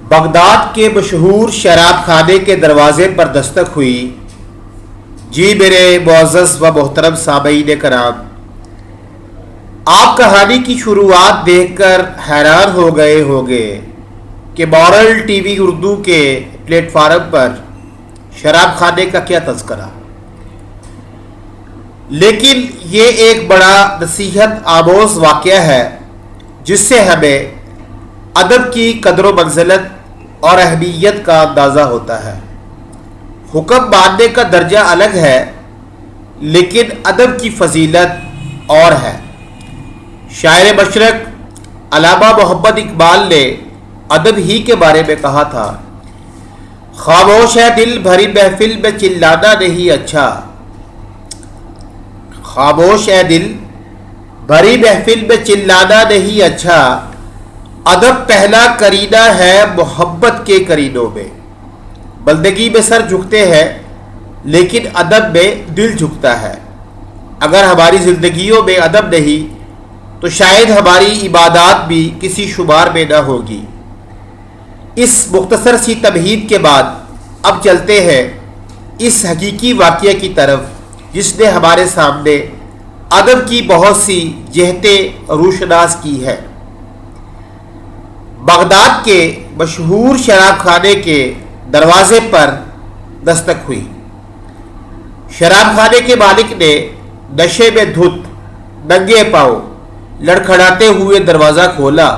Baghdad کے مشہور شراب خانے کے دروازے پر دستک ہوئی۔ جی میرے معزز و محترم سامعین کرام، آپ کہانی کی شروعات دیکھ کر حیران ہو گئے ہوں گے کہ مورل ٹی وی اردو کے پلیٹ فارم پر شراب خانے کا کیا تذکرہ، لیکن یہ ایک بڑا نصیحت آموز واقعہ ہے جس سے ہمیں ادب کی قدر و منزلت اور اہمیت کا اندازہ ہوتا ہے۔ حکم ماننے کا درجہ الگ ہے، لیکن ادب کی فضیلت اور ہے۔ شاعر مشرق علامہ محمد اقبال نے ادب ہی کے بارے میں کہا تھا، خاموش ہے دل بھری محفل میں چلانا نہیں اچھا، خاموش ہے دل بھری محفل میں چلانا نہیں اچھا، ادب پہلا کرینہ ہے محبت کے کرینوں میں۔ بندگی میں سر جھکتے ہیں لیکن ادب میں دل جھکتا ہے۔ اگر ہماری زندگیوں میں ادب نہیں تو شاید ہماری عبادات بھی کسی شمار میں نہ ہوگی۔ اس مختصر سی تمہید کے بعد اب چلتے ہیں اس حقیقی واقعے کی طرف جس نے ہمارے سامنے ادب کی بہت سی جہتیں روشناس کی ہے۔ بغداد کے مشہور شراب خانے کے دروازے پر دستک ہوئی۔ شراب خانے کے مالک نے نشے میں دھت ننگے پاؤں لڑکھڑاتے ہوئے دروازہ کھولا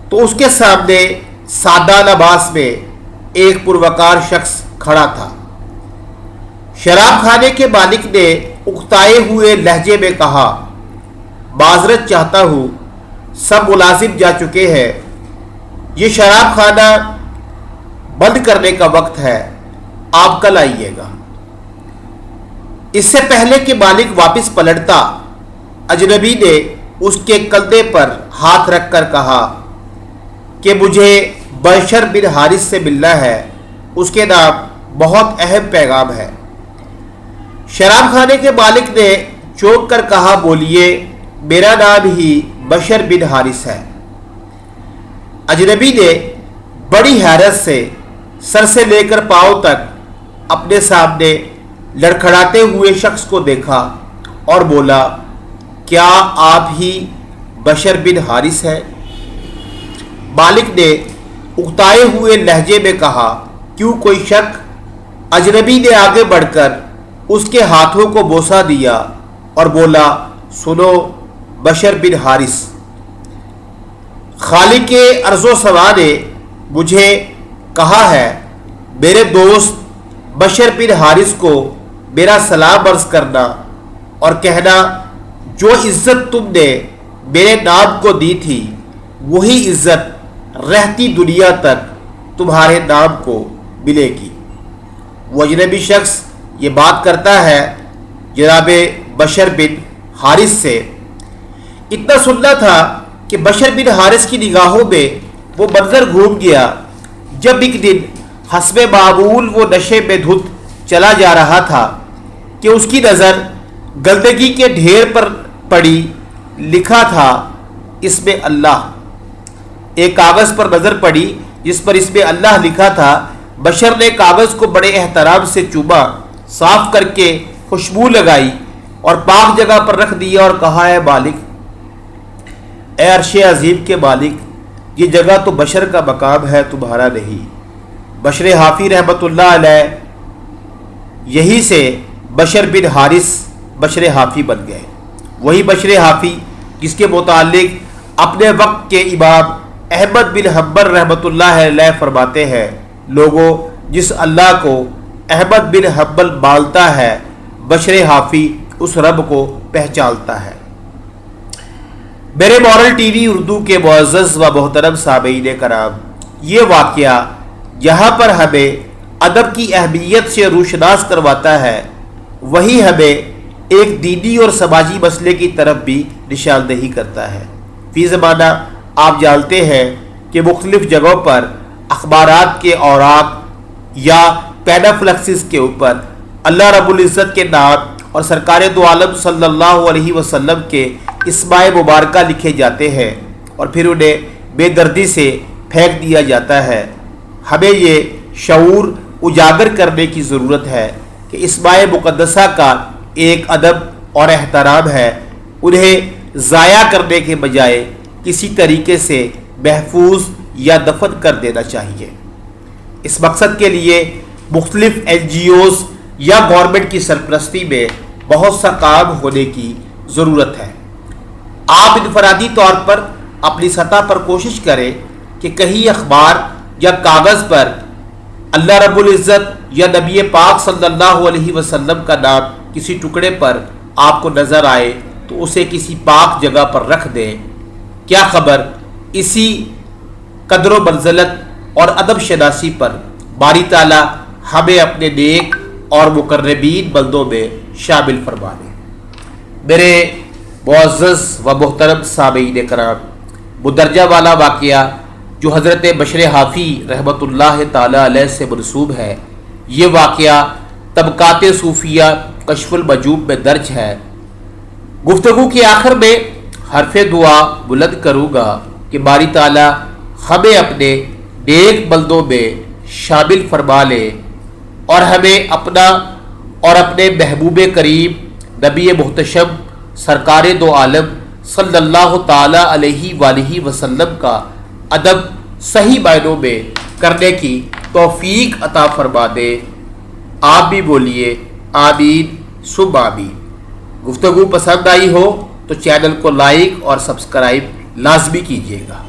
تو اس کے سامنے سادہ لباس میں ایک پروقار شخص کھڑا تھا۔ شراب خانے کے مالک نے اکتائے ہوئے لہجے میں کہا، معذرت چاہتا ہوں، سب ملازم جا چکے ہیں، یہ شراب خانہ بند کرنے کا وقت ہے، آپ کل آئیے گا۔ اس سے پہلے کہ مالک واپس پلٹتا، اجنبی نے اس کے کندھے پر ہاتھ رکھ کر کہا کہ مجھے بشر بن حارث سے ملنا ہے، اس کے نام بہت اہم پیغام ہے۔ شراب خانے کے مالک نے چونک کر کہا، بولیے، میرا نام ہی بشر بن حارث ہے۔ اجنبی نے بڑی حیرت سے سر سے لے کر پاؤں تک اپنے سامنے لڑکھڑاتے ہوئے شخص کو دیکھا اور بولا، کیا آپ ہی بشر بن حارث ہیں؟ مالک نے اکتائے ہوئے لہجے میں کہا، کیوں کوئی شک؟ اجنبی نے آگے بڑھ کر اس کے ہاتھوں کو بوسہ دیا اور بولا، سنو بشر بن حارث، خالق ارض و سما نے مجھے کہا ہے میرے دوست بشر بن حارث کو میرا سلام عرض کرنا اور کہنا، جو عزت تم نے میرے نام کو دی تھی وہی عزت رہتی دنیا تک تمہارے نام کو ملے گی۔ وہ اجنبی شخص یہ بات کرتا ہے جناب بشر بن حارث سے۔ اتنا سننا تھا کہ بشر بن حارث کی نگاہوں میں وہ منظر گھوم گیا جب ایک دن حسب معمول وہ نشے میں دھت چلا جا رہا تھا کہ اس کی نظر گندگی کے ڈھیر پر پڑی، لکھا تھا اس میں اللہ۔ ایک کاغذ پر نظر پڑی جس پر اس میں اللہ لکھا تھا۔ بشر نے کاغذ کو بڑے احترام سے چوما، صاف کر کے خوشبو لگائی اور پاک جگہ پر رکھ دیا اور کہا، اے مالک، اے عرش عظیم کے مالک، یہ جگہ تو بشر کا مقام ہے، تمہارا نہیں۔ بشر حافی رحمۃ اللہ علیہ یہی سے بشر بن حارث بشر حافی بن گئے۔ وہی بشر حافی جس کے متعلق اپنے وقت کے امام احمد بن حنبل رحمۃ اللہ علیہ فرماتے ہیں، لوگوں، جس اللہ کو احمد بن حنبل مانتا ہے، بشر حافی اس رب کو پہچانتا ہے۔ میرے مورل ٹی وی اردو کے معزز و محترم سامعین کرام، یہ واقعہ جہاں پر ہمیں ادب کی اہمیت سے روشناس کرواتا ہے، وہی ہمیں ایک دینی اور سماجی مسئلے کی طرف بھی نشاندہی کرتا ہے۔ فی زمانہ آپ جانتے ہیں کہ مختلف جگہوں پر اخبارات کے اوراق یا پینافلیکسز کے اوپر اللہ رب العزت کے نام اور سرکار دو عالم صلی اللہ علیہ وسلم کے اسماء مبارکہ لکھے جاتے ہیں اور پھر انہیں بے دردی سے پھینک دیا جاتا ہے۔ ہمیں یہ شعور اجاگر کرنے کی ضرورت ہے کہ اس ماہ مقدسہ کا ایک ادب اور احترام ہے، انہیں ضائع کرنے کے بجائے کسی طریقے سے محفوظ یا دفن کر دینا چاہیے۔ اس مقصد کے لیے مختلف NGOs یا گورنمنٹ کی سرپرستی میں بہت سا کام ہونے کی ضرورت ہے۔ آپ انفرادی طور پر اپنی سطح پر کوشش کریں کہ کہیں اخبار یا کاغذ پر اللہ رب العزت یا نبی پاک صلی اللہ علیہ وسلم کا نام کسی ٹکڑے پر آپ کو نظر آئے تو اسے کسی پاک جگہ پر رکھ دیں۔ کیا خبر اسی قدر و منزلت اور ادب شناسی پر باری تعالیٰ ہمیں اپنے نیک اور مقربین بندوں میں شامل فرما لے۔ میرے معزز و محترم سامعین کرام، مندرجہ والا واقعہ جو حضرت بشر حافی رحمۃ اللہ تعالی علیہ سے منسوب ہے، یہ واقعہ طبقات صوفیہ کشف المجوب میں درج ہے۔ گفتگو کے آخر میں حرف دعا بلند کروں گا کہ باری تعالیٰ ہمیں اپنے نیک بندوں میں شامل فرما لے اور ہمیں اپنا اور اپنے محبوب کریم نبی محتشم سرکار دو عالم صلی اللہ تعالی علیہ وآلہ وسلم کا ادب صحیح معنوں میں کرنے کی توفیق عطا فرما دے۔ آپ بھی بولیے آمین ثم آمین۔ گفتگو پسند آئی ہو تو چینل کو لائک اور سبسکرائب لازمی کیجیے گا۔